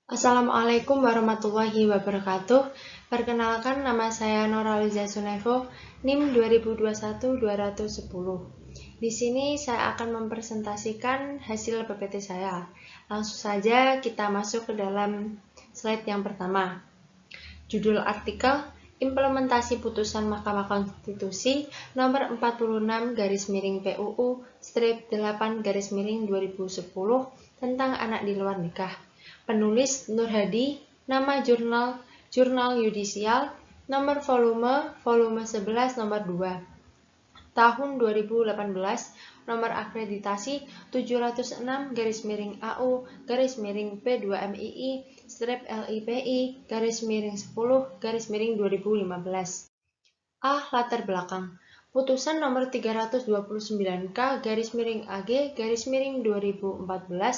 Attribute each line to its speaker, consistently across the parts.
Speaker 1: Assalamualaikum warahmatullahi wabarakatuh. Perkenalkan, nama saya Noraliza Sunevo, NIM 2021-210. Di sini saya akan mempresentasikan hasil PPT saya. Langsung saja kita masuk ke dalam slide yang pertama. Judul artikel, Implementasi Putusan Mahkamah Konstitusi nomor 46-PUU-8-2010 tentang anak di luar nikah. Penulis Nur Hadi, nama jurnal yudisial, nomor volume 11 nomor 2. Tahun 2018, nomor akreditasi 706-P2MII-LIPI-10-2015. Latar belakang. Putusan nomor 329K-AG-2014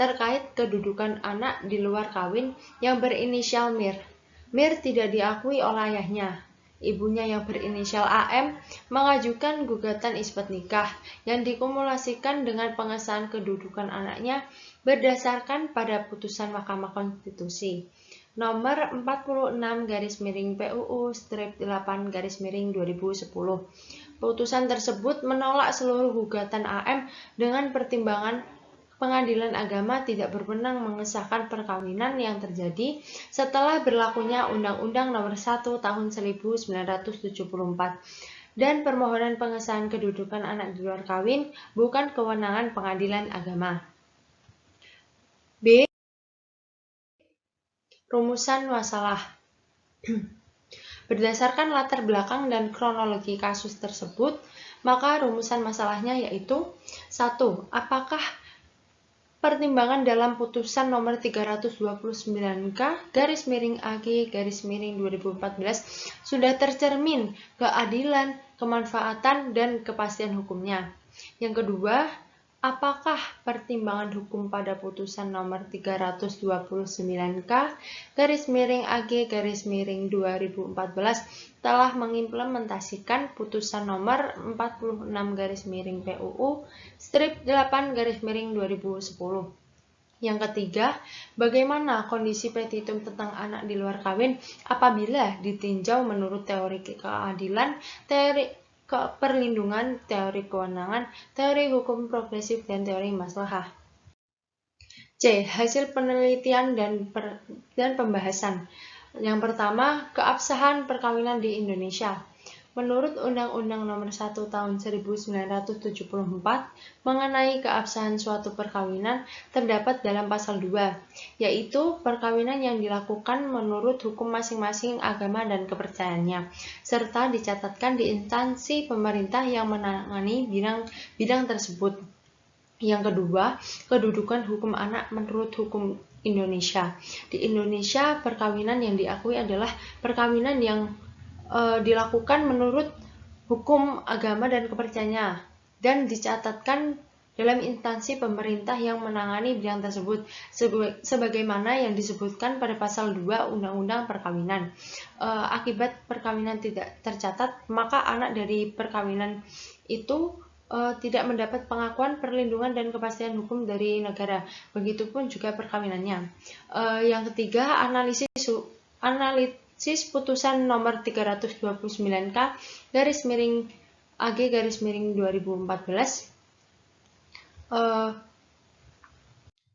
Speaker 1: terkait kedudukan anak di luar kawin yang berinisial Mir. Mir tidak diakui oleh ayahnya. Ibunya yang berinisial AM mengajukan gugatan isbat nikah yang dikumulasikan dengan pengesahan kedudukan anaknya berdasarkan pada putusan Mahkamah Konstitusi nomor 46-PUU-8-2010. Putusan tersebut menolak seluruh gugatan AM dengan pertimbangan Pengadilan Agama tidak berwenang mengesahkan perkawinan yang terjadi setelah berlakunya Undang-Undang Nomor 1 Tahun 1974 dan permohonan pengesahan kedudukan anak di luar kawin bukan kewenangan Pengadilan Agama. B. Rumusan masalah. Berdasarkan latar belakang dan kronologi kasus tersebut, maka rumusan masalahnya yaitu 1. Apakah pertimbangan dalam putusan nomor 329K-AG-2014 sudah tercermin keadilan, kemanfaatan, dan kepastian hukumnya. Yang kedua, apakah pertimbangan hukum pada putusan nomor 329K-AG-2014 telah mengimplementasikan putusan nomor 46-PUU-8-2010. Yang ketiga, bagaimana kondisi petitum tentang anak di luar kawin apabila ditinjau menurut teori keadilan, teori perlindungan, teori kewenangan, teori hukum progresif, dan teori maslahah. C. Hasil penelitian dan pembahasan. Yang pertama, keabsahan perkawinan di Indonesia. Menurut Undang-Undang Nomor 1 Tahun 1974 mengenai keabsahan suatu perkawinan terdapat dalam pasal 2, yaitu perkawinan yang dilakukan menurut hukum masing-masing agama dan kepercayaannya, serta dicatatkan di instansi pemerintah yang menangani bidang tersebut. Yang kedua, kedudukan hukum anak menurut hukum Indonesia. Di Indonesia, perkawinan yang diakui adalah perkawinan yang dilakukan menurut hukum agama dan kepercayaannya dan dicatatkan dalam instansi pemerintah yang menangani bidang tersebut sebagaimana yang disebutkan pada pasal 2 Undang-Undang Perkawinan. Akibat perkawinan tidak tercatat, maka anak dari perkawinan itu tidak mendapat pengakuan, perlindungan, dan kepastian hukum dari negara. Begitupun juga perkawinannya. Yang ketiga, analisis putusan nomor 329K-AG-2014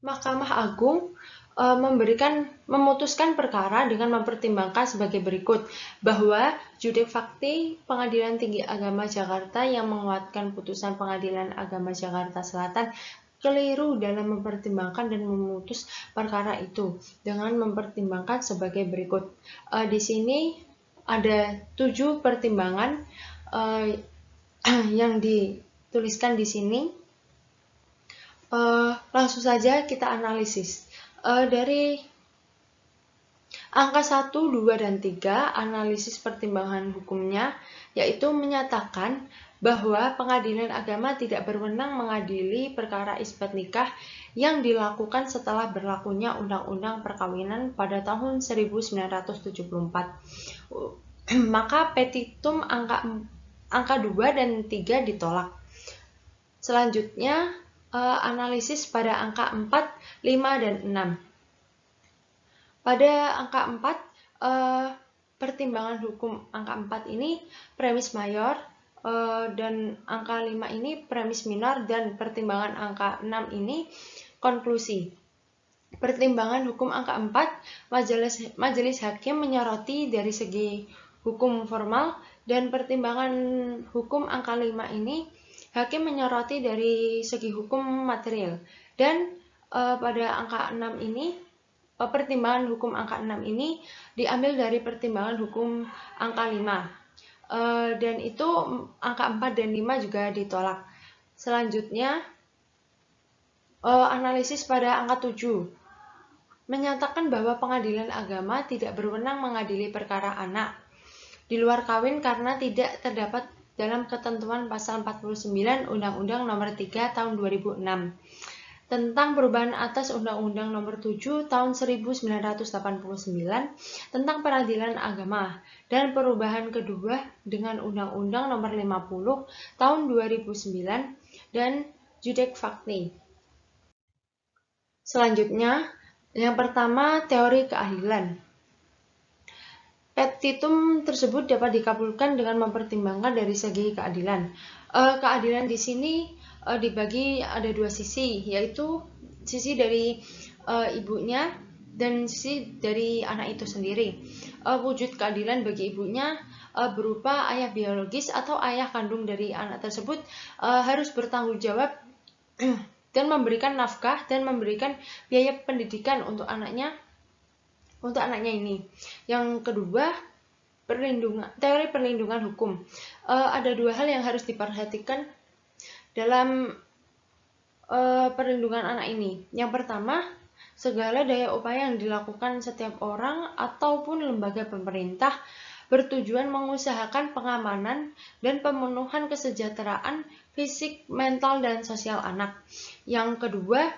Speaker 1: Mahkamah Agung memutuskan perkara dengan mempertimbangkan sebagai berikut, bahwa judek fakti Pengadilan Tinggi Agama Jakarta yang menguatkan putusan Pengadilan Agama Jakarta Selatan keliru dalam mempertimbangkan dan memutus perkara itu dengan mempertimbangkan sebagai berikut. Di sini ada 7 pertimbangan yang dituliskan di sini. Langsung saja kita analisis. Dari angka 1, 2, dan 3, analisis pertimbangan hukumnya, yaitu menyatakan bahwa Pengadilan Agama tidak berwenang mengadili perkara isbat nikah yang dilakukan setelah berlakunya Undang-Undang Perkawinan pada tahun 1974. Maka petitum angka 2 dan 3 ditolak. Selanjutnya, analisis pada angka 4, 5, dan 6. Pada angka 4, pertimbangan hukum angka 4 ini premis mayor, dan angka 5 ini premis minor, dan pertimbangan angka 6 ini konklusi. Pertimbangan hukum angka 4, majelis hakim menyoroti dari segi hukum formal, dan pertimbangan hukum angka 5 ini hakim menyoroti dari segi hukum material. Dan pada angka 6 ini, pertimbangan hukum angka 6 ini diambil dari pertimbangan hukum angka 5. Dan itu angka 4 dan 5 juga ditolak. Selanjutnya, analisis pada angka 7. Menyatakan bahwa pengadilan agama tidak berwenang mengadili perkara anak di luar kawin karena tidak terdapat dalam ketentuan pasal 49 Undang-Undang Nomor 3 Tahun 2006 tentang perubahan atas Undang-Undang Nomor 7 Tahun 1989 tentang peradilan agama, dan perubahan kedua dengan Undang-Undang Nomor 50 Tahun 2009 dan Judek Fakti. Selanjutnya, yang pertama, teori keadilan. Petitum tersebut dapat dikabulkan dengan mempertimbangkan dari segi keadilan. Keadilan di sini dibagi ada dua sisi, yaitu sisi dari ibunya dan sisi dari anak itu sendiri. Wujud keadilan bagi ibunya berupa ayah biologis atau ayah kandung dari anak tersebut harus bertanggung jawab dan memberikan nafkah dan memberikan biaya pendidikan untuk anaknya ini. Yang kedua, teori perlindungan hukum. Ada dua hal yang harus diperhatikan dalam perlindungan anak ini. Yang pertama, segala daya upaya yang dilakukan setiap orang ataupun lembaga pemerintah bertujuan mengusahakan pengamanan dan pemenuhan kesejahteraan fisik, mental, dan sosial anak. Yang kedua,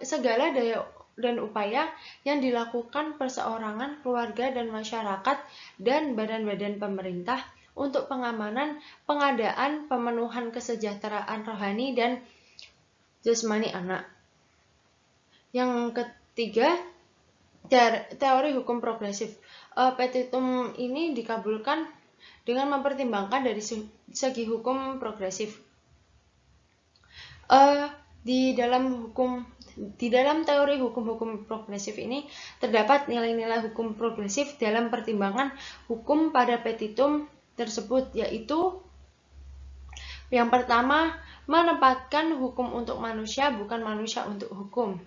Speaker 1: segala daya dan upaya yang dilakukan perseorangan, keluarga, dan masyarakat dan badan-badan pemerintah untuk pengamanan, pengadaan, pemenuhan kesejahteraan rohani dan jasmani anak. Yang ketiga, teori hukum progresif. Petitum ini dikabulkan dengan mempertimbangkan dari segi hukum progresif. Di dalam teori hukum-hukum progresif ini terdapat nilai-nilai hukum progresif dalam pertimbangan hukum pada petitum tersebut, yaitu yang pertama, menempatkan hukum untuk manusia, bukan manusia untuk hukum.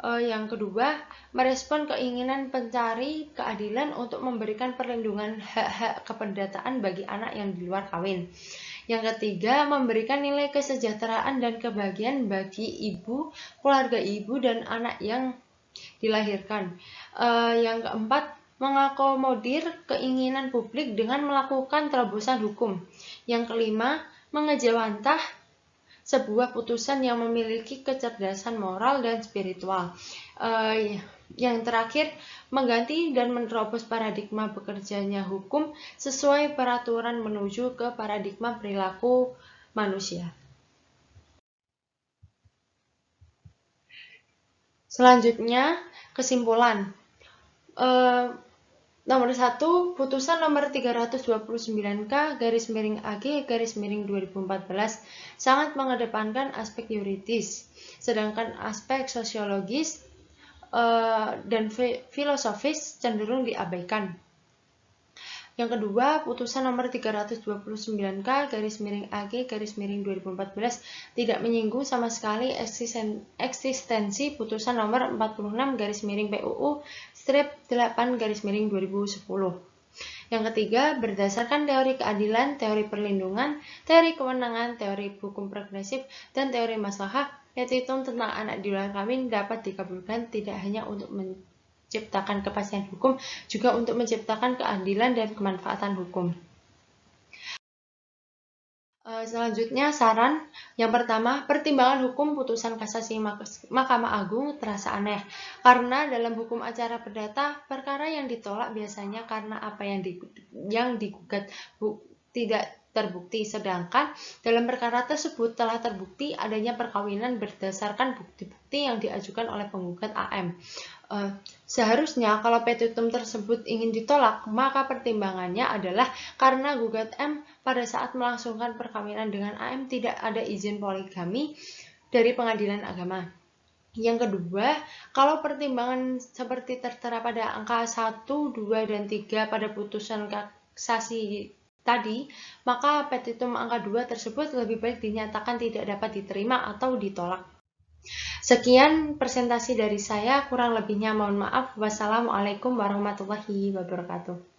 Speaker 1: Yang kedua, merespon keinginan pencari keadilan untuk memberikan perlindungan hak-hak keperdataan bagi anak yang di luar kawin. Yang ketiga, memberikan nilai kesejahteraan dan kebahagiaan bagi ibu, keluarga ibu, dan anak yang dilahirkan. Yang keempat, mengakomodir keinginan publik dengan melakukan terobosan hukum. Yang kelima, mengejawantah sebuah putusan yang memiliki kecerdasan moral dan spiritual. Yang terakhir, mengganti dan menerobos paradigma bekerjanya hukum sesuai peraturan menuju ke paradigma perilaku manusia. Selanjutnya, kesimpulan. Nomor 1, putusan nomor 329K/AG/2014 sangat mengedepankan aspek yuridis, sedangkan aspek sosiologis dan filosofis cenderung diabaikan. Yang kedua, putusan nomor 329K/AG/2014 tidak menyinggung sama sekali eksistensi putusan nomor 46-PUU-8-2010. Yang ketiga, berdasarkan teori keadilan, teori perlindungan, teori kewenangan, teori hukum progresif, dan teori maslahah, petitum tentang anak di luar kawin dapat dikabulkan tidak hanya untuk menciptakan kepastian hukum, juga untuk menciptakan keadilan dan kemanfaatan hukum. Selanjutnya, saran. Yang pertama, pertimbangan hukum putusan kasasi Mahkamah Agung terasa aneh, karena dalam hukum acara perdata, perkara yang ditolak biasanya karena apa yang digugat tidak terbukti, sedangkan dalam perkara tersebut telah terbukti adanya perkawinan berdasarkan bukti-bukti yang diajukan oleh penggugat AM. Seharusnya kalau petitum tersebut ingin ditolak, maka pertimbangannya adalah karena gugat M pada saat melangsungkan perkawinan dengan AM tidak ada izin poligami dari pengadilan agama. Yang kedua, kalau pertimbangan seperti tertera pada angka 1, 2, dan 3 pada putusan kasasi tadi, maka petitum angka 2 tersebut lebih baik dinyatakan tidak dapat diterima atau ditolak. Sekian presentasi dari saya, kurang lebihnya mohon maaf. Wassalamualaikum warahmatullahi wabarakatuh.